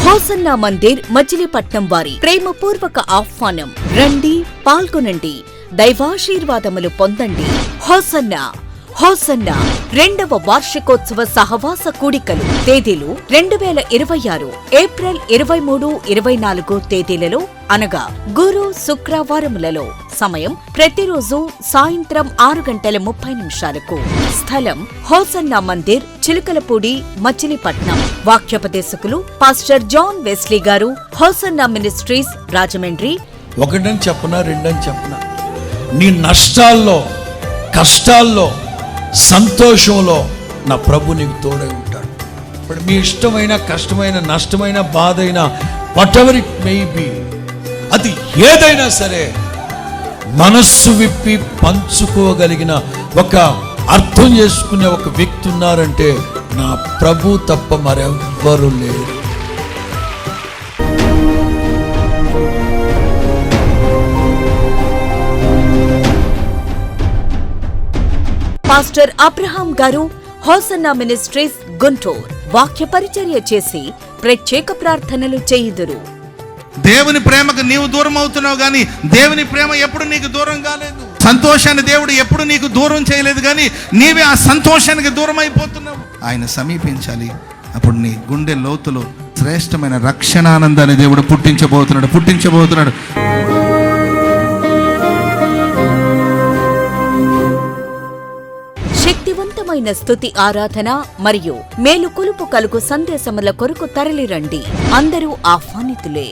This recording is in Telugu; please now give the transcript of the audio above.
హోసన్నా మందిర్ మచిలీపట్నం వారి ప్రేమపూర్వక ఆహ్వానం. రండి, పాల్గొనండి, దైవాశీర్వాదములు పొందండి. హోసన్నా హోసన్నా 2వ వార్షికోత్సవ సహవాస కూడికలు. తేదీలు 2026 ఏప్రిల్ 23, 24 తేదీలలో అనగా గురు, శుక్రవారములలో. సమయం ప్రతిరోజు సాయంత్రం 6:30 స్థలం హోసన్నా మందిర్, చిలుకలపూడి, మచిలీపట్నం. వాక్యోపదేశకులు pastor John Wesley garu, Hosanna ministries, Rajahmundry. ఒకటని చెప్పనా, రెండని చెప్పనా, నీ నష్టాల్లో, కష్టాల్లో, సంతోషంలో నా ప్రభు నీకు తోడై ఉంటాడు. ఇప్పుడు మీ ఇష్టమైన, కష్టమైన, నష్టమైన, బాధ అయినా, what ever it may be, అది ఏదైనా సరే మనస్సు విప్పి పంచుకోగలిగిన, ఒక అర్థం చేసుకునే ఒక వ్యక్తి ఉన్నారంటే నా ప్రభు తప్ప మరెవ్వరూ లేరు. పాస్టర్ అబ్రహాం గారు, హోసన్నా మినిస్ట్రీస్, గుంటూరు. వాక్య పరిచర్య చేసి ప్రత్యేక ప్రార్థనలు చేయుదురు. దేవుని ప్రేమకు నీవు దూరం అవుతున్నావు కానీ దేవుని ప్రేమ ఎప్పుడు నీకు దూరం కాలేదు. సంతోషాన్ని దేవుడు ఎప్పుడు నీకు దూరం చేయలేదు కానీ నీవే ఆ సంతోషానికి దూరం అయిపోతున్నావు. ఆయన సమీపించాలి, అప్పుడు నీ గుండె లోతులో శ్రేష్టమైన రక్షణానందాన్ని దేవుడు పుట్టించబోతున్నాడు. శక్తివంతమైన స్తుతి ఆరాధన మరియు మేలుకొలుపు కలుగు సందేశముల కొరకు తరలిరండి. అందరూ ఆహ్వానితులే.